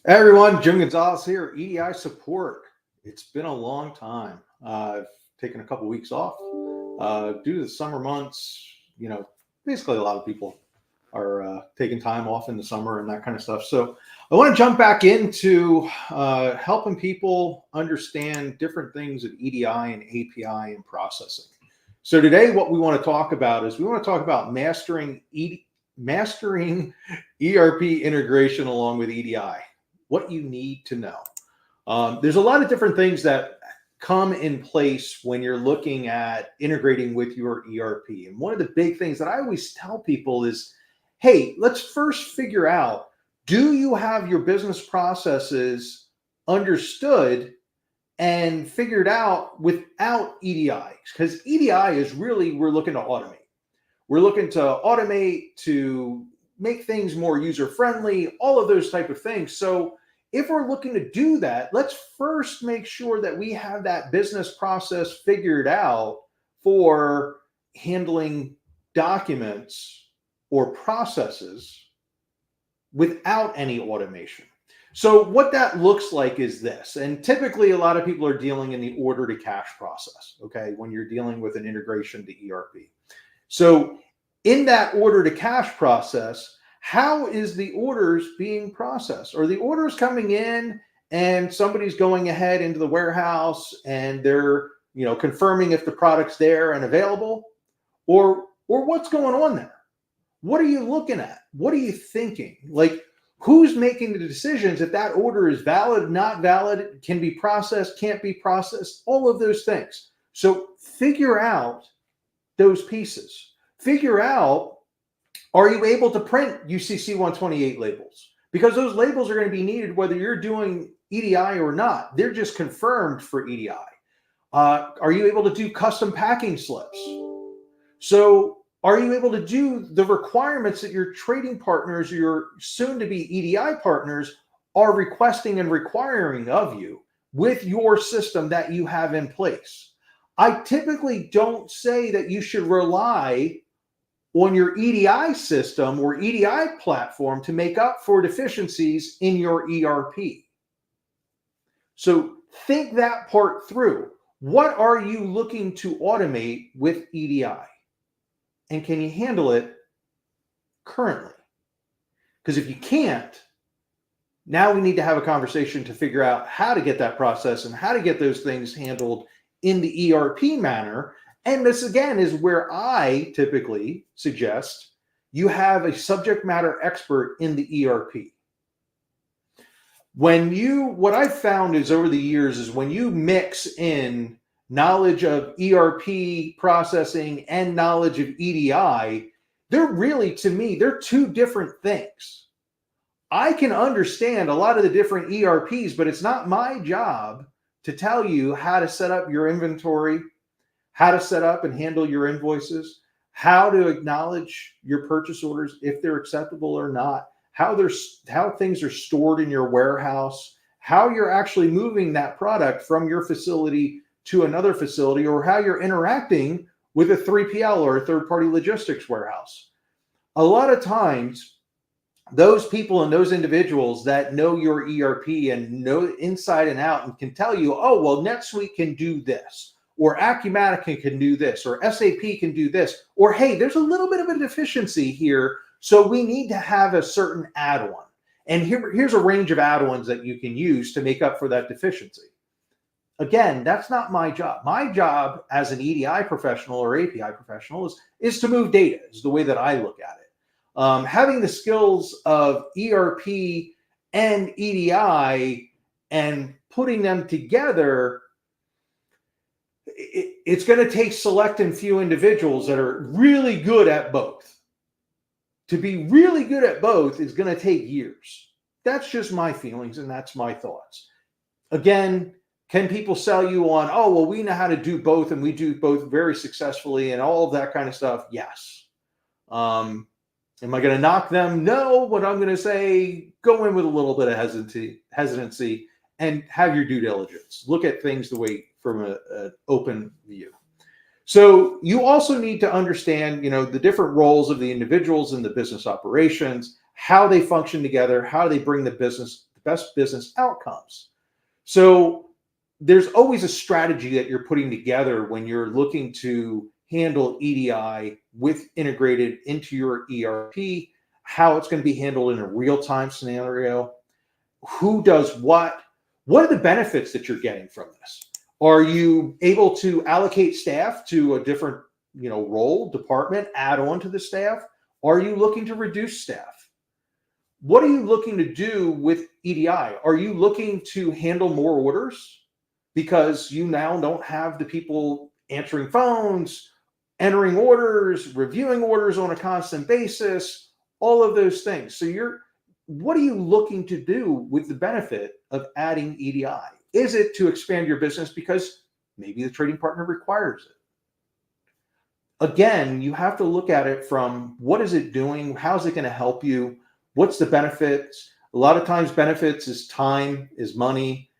Hey everyone, Jim Gonzalez here, EDI support. It's been a long time. I've taken a couple weeks off due to the summer months. Basically a lot of people are taking time off in the summer and that kind of stuff. So I want to jump back into helping people understand different things of EDI and API and processing. So today what we want to talk about is mastering ERP integration along with EDI. What you need to know. There's a lot of different things that come in place when you're looking at integrating with your ERP. And one of the big things that I always tell people is, hey, let's first figure out, do you have your business processes understood and figured out without EDI? Because EDI is really, we're looking to automate. We're looking to automate to make things more user-friendly, all of those type of things. So if we're looking to do that, let's first make sure that we have that business process figured out for handling documents or processes without any automation. So what that looks like is this, and typically a lot of people are dealing in the order to cash process, okay, when you're dealing with an integration to ERP. So in that order to cash process, how is the orders being processed? Are the orders coming in and somebody's going ahead into the warehouse and they're, confirming if the product's there and available? Or what's going on there? What are you looking at? What are you thinking? Like, who's making the decisions if that order is valid, not valid, can be processed, can't be processed, all of those things. So figure out those pieces. Figure out, are you able to print UCC 128 labels? Because those labels are going to be needed whether you're doing EDI or not. They're just confirmed for EDI. Are you able to do custom packing slips? So are you able to do the requirements that your trading partners, your soon-to-be EDI partners, are requesting and requiring of you with your system that you have in place? I typically don't say that you should rely on your EDI system or EDI platform to make up for deficiencies in your ERP. So think that part through. What are you looking to automate with EDI? And can you handle it currently? Because if you can't, now we need to have a conversation to figure out how to get that process and how to get those things handled in the ERP manner. And this again is where I typically suggest you have a subject matter expert in the ERP. What I've found is over the years is when you mix in knowledge of ERP processing and knowledge of EDI, they're two different things. I can understand a lot of the different ERPs, but it's not my job to tell you how to set up your inventory, how to set up and handle your invoices, how to acknowledge your purchase orders if they're acceptable or not, how things are stored in your warehouse, how you're actually moving that product from your facility to another facility, or how you're interacting with a 3PL or a third-party logistics warehouse. A lot of times, those people and those individuals that know your ERP and know inside and out and can tell you, oh, well, NetSuite can do this, or Acumatica can do this, or SAP can do this, or hey, there's a little bit of a deficiency here, so we need to have a certain add-on. And here's a range of add-ons that you can use to make up for that deficiency. Again, that's not my job. My job as an EDI professional or API professional is to move data, is the way that I look at it. Having the skills of ERP and EDI and putting them together, it's going to take select and few individuals that are really good at both. To be really good at both is going to take years. That's just my feelings and that's my thoughts. Again, can people sell you on, oh, well, we know how to do both and we do both very successfully and all of that kind of stuff? Yes. Am I going to knock them? No, but I'm going to say go in with a little bit of hesitancy and have your due diligence. Look at things from an open view. So you also need to understand, the different roles of the individuals in the business operations, how they function together, how they bring the best business outcomes. So there's always a strategy that you're putting together when you're looking to handle EDI with integrated into your ERP, how it's going to be handled in a real-time scenario, who does what are the benefits that you're getting from this? Are you able to allocate staff to a different role, department, add on to the staff? Are you looking to reduce staff? What are you looking to do with EDI? Are you looking to handle more orders because you now don't have the people answering phones, entering orders, reviewing orders on a constant basis, all of those things? So what are you looking to do with the benefit of adding EDI? Is it to expand your business because maybe the trading partner requires it? Again, you have to look at it from what is it doing? How's it going to help you? What's the benefits? A lot of times benefits is time, is money,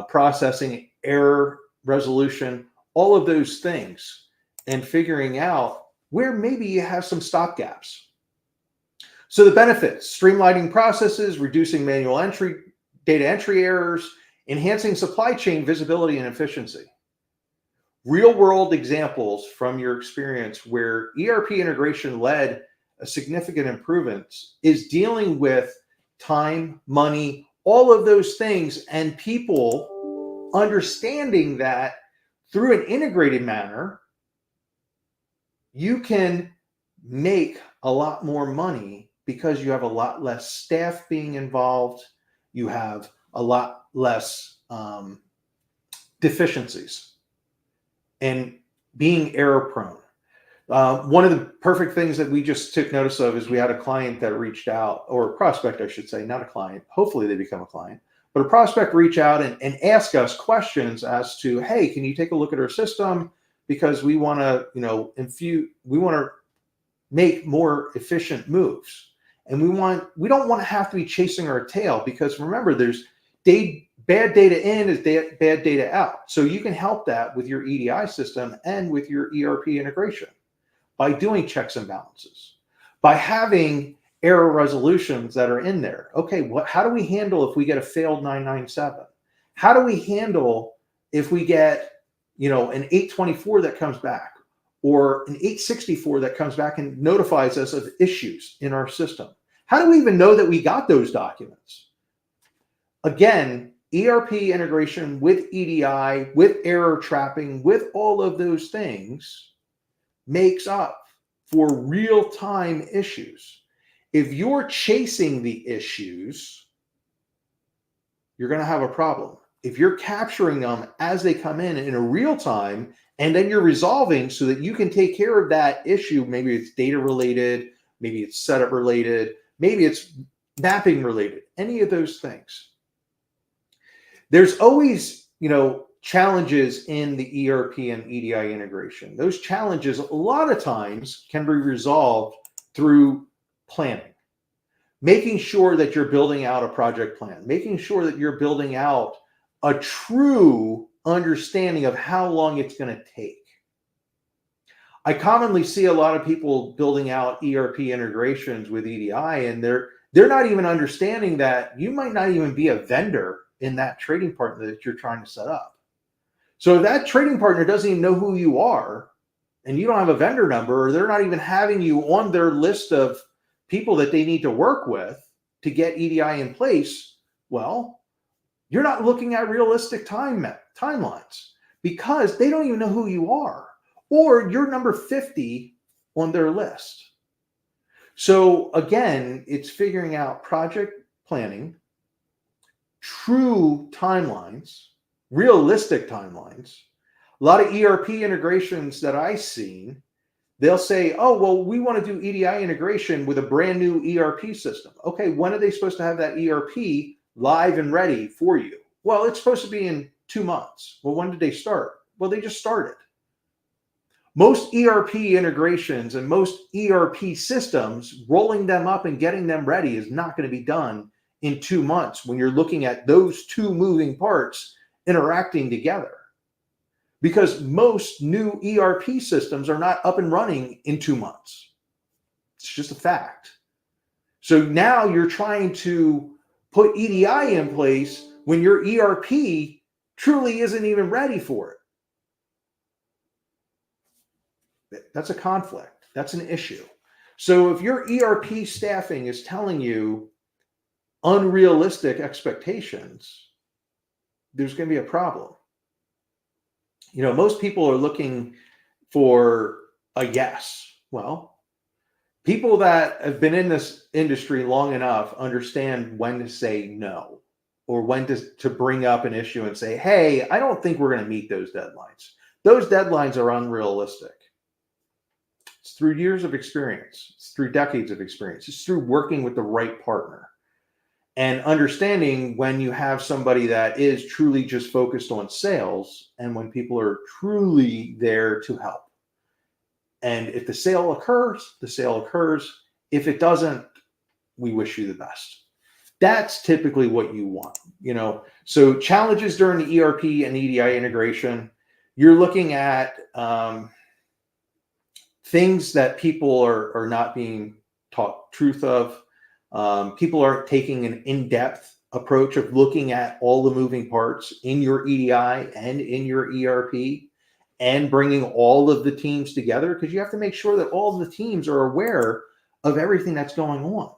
processing, error resolution, all of those things, and figuring out where maybe you have some stopgaps. So the benefits: streamlining processes, reducing manual entry, data entry errors, enhancing supply chain visibility and efficiency. Real world examples from your experience where ERP integration led a significant improvements is dealing with time, money, all of those things, and people understanding that through an integrated manner, you can make a lot more money because you have a lot less staff being involved. You have a lot less deficiencies and being error prone. One of the perfect things that we just took notice of is we had a client that reached out, or a prospect, I should say, not a client. Hopefully they become a client, but a prospect reach out and ask us questions as to, hey, can you take a look at our system? Because we want to, we want to make more efficient moves. And we don't want to have to be chasing our tail, because remember, there's bad data in is bad data out. So you can help that with your EDI system and with your ERP integration by doing checks and balances, by having error resolutions that are in there. Okay, how do we handle if we get a failed 997? How do we handle if we get, an 824 that comes back, or an 864 that comes back and notifies us of issues in our system? How do we even know that we got those documents? Again, ERP integration with EDI, with error trapping, with all of those things makes up for real-time issues. If you're chasing the issues, you're going to have a problem. If you're capturing them as they come in a real time, and then you're resolving so that you can take care of that issue, maybe it's data related, maybe it's setup related, maybe it's mapping related, any of those things. There's always, challenges in the ERP and EDI integration. Those challenges a lot of times can be resolved through planning, making sure that you're building out a project plan, making sure that you're building out a true understanding of how long it's going to take. I commonly see a lot of people building out ERP integrations with EDI, and they're not even understanding that you might not even be a vendor in that trading partner that you're trying to set up. So if that trading partner doesn't even know who you are, and you don't have a vendor number, or they're not even having you on their list of people that they need to work with to get EDI in place, well, you're not looking at realistic timelines, because they don't even know who you are, or you're number 50 on their list. So again, it's figuring out project planning, true timelines, realistic timelines. A lot of ERP integrations that I've seen, they'll say, oh, well, we want to do EDI integration with a brand new ERP system. Okay, when are they supposed to have that ERP live and ready for you? Well, it's supposed to be in 2 months. Well, when did they start? Well, they just started. Most ERP integrations and most ERP systems, rolling them up and getting them ready is not going to be done in 2 months when you're looking at those two moving parts interacting together. Because most new ERP systems are not up and running in 2 months. It's just a fact. So now you're trying to put EDI in place when your ERP truly isn't even ready for it. That's a conflict. That's an issue. So if your ERP staffing is telling you unrealistic expectations, there's going to be a problem. Most people are looking for a yes. Well, people that have been in this industry long enough understand when to say no, or when to bring up an issue and say, hey, I don't think we're going to meet those deadlines. Those deadlines are unrealistic. It's through years of experience. It's through decades of experience. It's through working with the right partner and understanding when you have somebody that is truly just focused on sales and when people are truly there to help. And if the sale occurs, the sale occurs. If it doesn't, we wish you the best. That's typically what you want, So challenges during the ERP and EDI integration, you're looking at things that people are not being taught truth of. People aren't taking an in-depth approach of looking at all the moving parts in your EDI and in your ERP and bringing all of the teams together, because you have to make sure that all of the teams are aware of everything that's going on.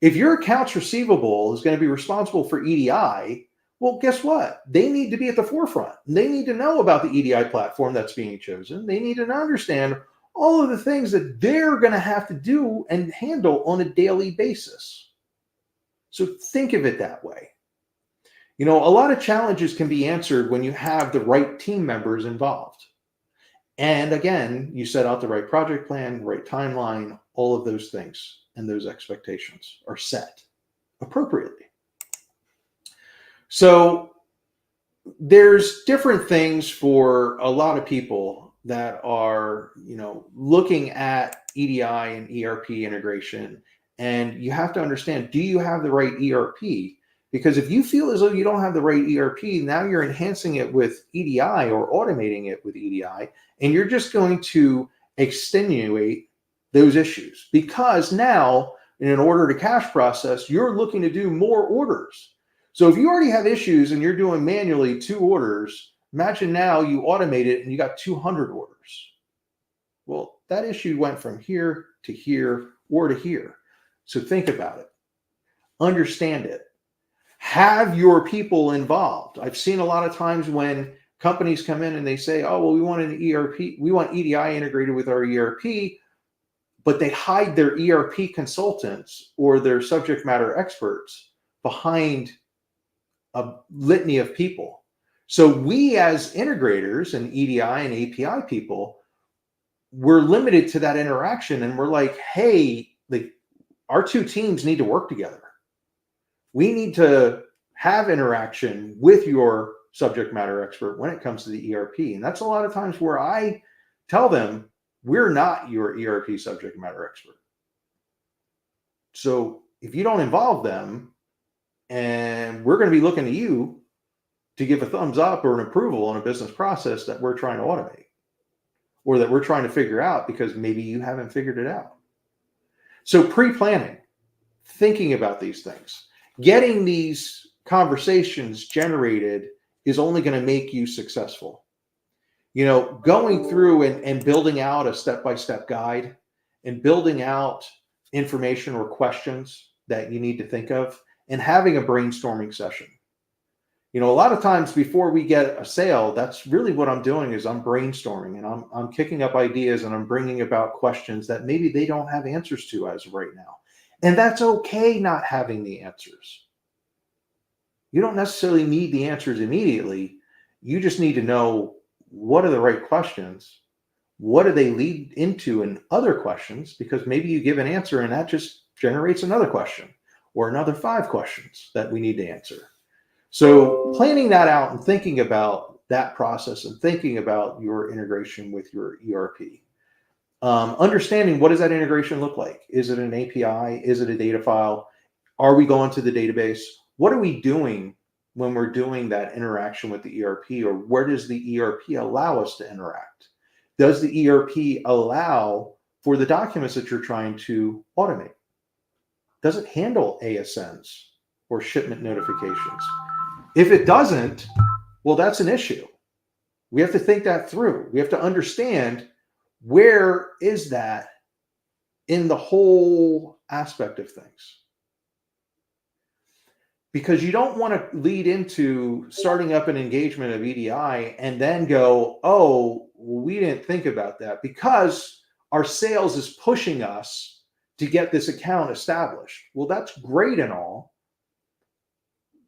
If your accounts receivable is going to be responsible for EDI, well, guess what? They need to be at the forefront. They need to know about the EDI platform that's being chosen. They need to understand all of the things that they're going to have to do and handle on a daily basis. So think of it that way. A lot of challenges can be answered when you have the right team members involved. And again, you set out the right project plan, right timeline, all of those things, and those expectations are set appropriately. So there's different things for a lot of people that are, looking at EDI and ERP integration. And you have to understand, do you have the right ERP? Because if you feel as though you don't have the right ERP, now you're enhancing it with EDI or automating it with EDI, and you're just going to extenuate those issues. Because now, in an order to cash process, you're looking to do more orders. So if you already have issues and you're doing manually 2 orders, imagine now you automate it and you got 200 orders. Well, that issue went from here to here or to here. So think about it. Understand it. Have your people involved. I've seen a lot of times when companies come in and they say, oh, well, we want an ERP, we want EDI integrated with our ERP, but they hide their ERP consultants or their subject matter experts behind a litany of people. So we as integrators and EDI and API people, we're limited to that interaction, and we're like, hey, our 2 teams need to work together. We need to have interaction with your subject matter expert when it comes to the ERP. And that's a lot of times where I tell them, we're not your ERP subject matter expert. So if you don't involve them, and we're going to be looking to you to give a thumbs up or an approval on a business process that we're trying to automate or that we're trying to figure out because maybe you haven't figured it out. So pre-planning, thinking about these things, getting these conversations generated is only going to make you successful. Going through and building out a step-by-step guide and building out information or questions that you need to think of and having a brainstorming session. A lot of times before we get a sale, that's really what I'm doing is I'm brainstorming and I'm kicking up ideas and I'm bringing about questions that maybe they don't have answers to as of right now. And that's okay not having the answers. You don't necessarily need the answers immediately. You just need to know what are the right questions. What do they lead into in other questions? Because maybe you give an answer and that just generates another question or another 5 questions that we need to answer. So planning that out and thinking about that process and thinking about your integration with your ERP. Understanding what does that integration look like? Is it an API? Is it a data file? Are we going to the database? What are we doing when we're doing that interaction with the ERP, or where does the ERP allow us to interact? Does the ERP allow for the documents that you're trying to automate? Does it handle ASNs? or shipment notifications? If it doesn't, well, that's an issue. We have to think that through. We have to understand, where is that in the whole aspect of things? Because you don't want to lead into starting up an engagement of EDI and then go, oh, we didn't think about that, because our sales is pushing us to get this account established. Well, that's great and all,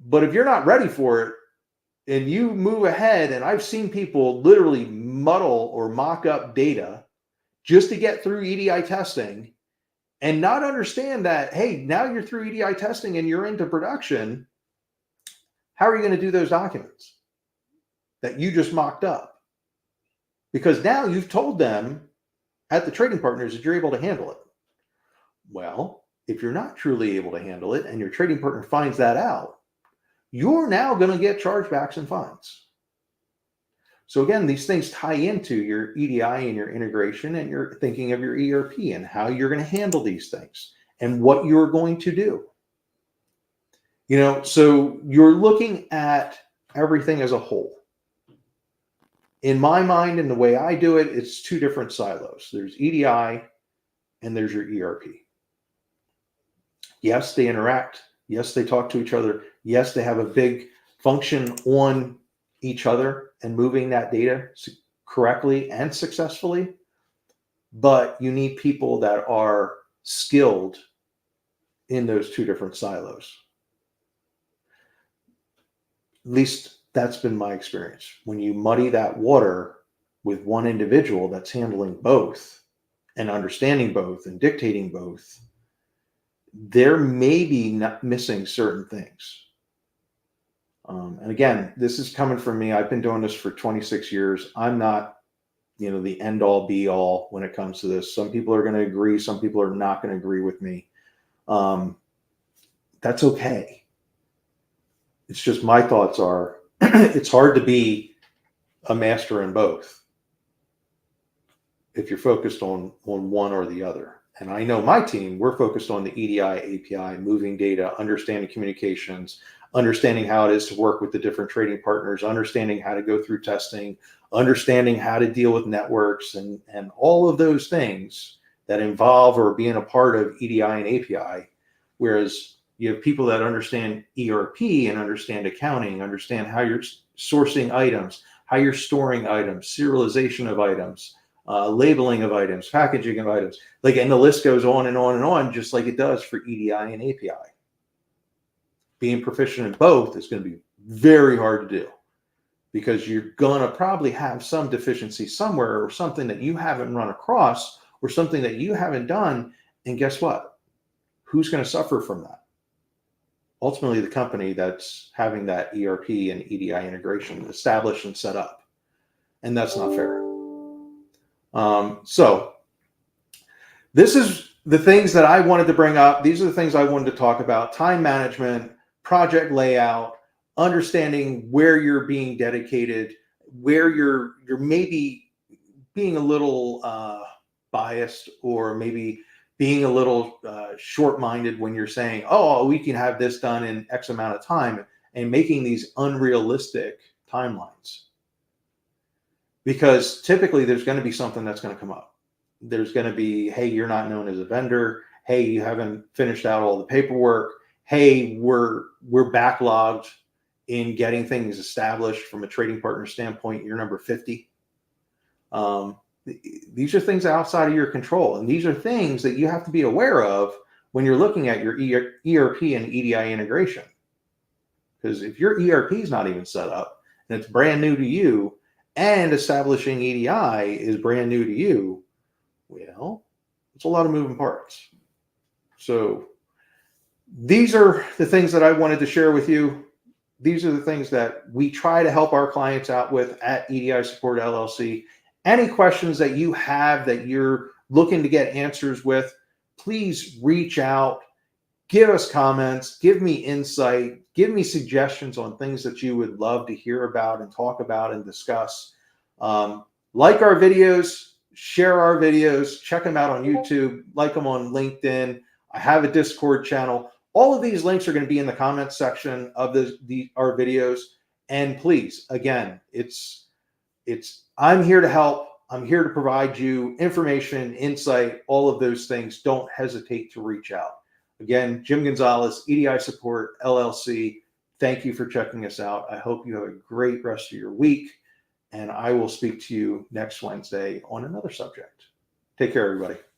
but if you're not ready for it and you move ahead, and I've seen people literally muddle or mock up data just to get through EDI testing and not understand that, hey, now you're through EDI testing and you're into production. How are you going to do those documents that you just mocked up? Because now you've told them at the trading partners that you're able to handle it. Well, if you're not truly able to handle it and your trading partner finds that out, you're now going to get chargebacks and fines. So again, these things tie into your EDI and your integration, and you're thinking of your ERP and how you're going to handle these things and what you're going to do. You know, so you're looking at everything as a whole. In my mind, and the way I do it, it's two different silos. There's EDI and there's your ERP. Yes, they interact. Yes, they talk to each other. Yes, they have a big function on each other and moving that data correctly and successfully. But you need people that are skilled in those two different silos. At least that's been my experience. When you muddy that water with one individual that's handling both and understanding both and dictating both, there may be not missing certain things. And again, this is coming from me. I've been doing this for 26 years. I'm not, the end all be all when it comes to this. Some people are going to agree. Some people are not going to agree with me. That's okay. It's just my thoughts are, it's hard to be a master in both if you're focused on one or the other. And I know my team, we're focused on the EDI, API, moving data, understanding communications, understanding how it is to work with the different trading partners, understanding how to go through testing, understanding how to deal with networks, and all of those things that involve or being a part of EDI and API. Whereas you have people that understand ERP and understand accounting, understand how you're sourcing items, how you're storing items, serialization of items, labeling of items, packaging of items, and the list goes on and on and on, just like it does for EDI and API. Being proficient in both is going to be very hard to do, because you're going to probably have some deficiency somewhere, or something that you haven't run across, or something that you haven't done. And guess what? Who's going to suffer from that? Ultimately, the company that's having that ERP and EDI integration established and set up. And that's not fair. So this is the things that I wanted to bring up. These are the things I wanted to talk about: time management, project layout, understanding where you're being dedicated, where you're maybe being a little biased, or maybe being a little short-minded when you're saying, oh, we can have this done in X amount of time, and making these unrealistic timelines. Because typically there's going to be something that's going to come up. There's going to be, hey, you're not known as a vendor. Hey, you haven't finished out all the paperwork. Hey, we're backlogged in getting things established from a trading partner standpoint. You're number 50. These are things outside of your control. And these are things that you have to be aware of when you're looking at your ERP and EDI integration. Because if your ERP is not even set up and it's brand new to you, and establishing EDI is brand new to you, well, it's a lot of moving parts. So these are the things that I wanted to share with you. These are the things that we try to help our clients out with at EDI Support LLC. Any questions that you have that you're looking to get answers with, please reach out, give us comments, give me insight, give me suggestions on things that you would love to hear about and talk about and discuss. Like our videos, share our videos, check them out on YouTube, like them on LinkedIn. I have a Discord channel. All of these links are going to be in the comments section of our videos. And please, again, I'm here to help. I'm here to provide you information, insight, all of those things. Don't hesitate to reach out. Again, Jim Gonzalez, EDI Support, LLC. Thank you for checking us out. I hope you have a great rest of your week, and I will speak to you next Wednesday on another subject. Take care, everybody.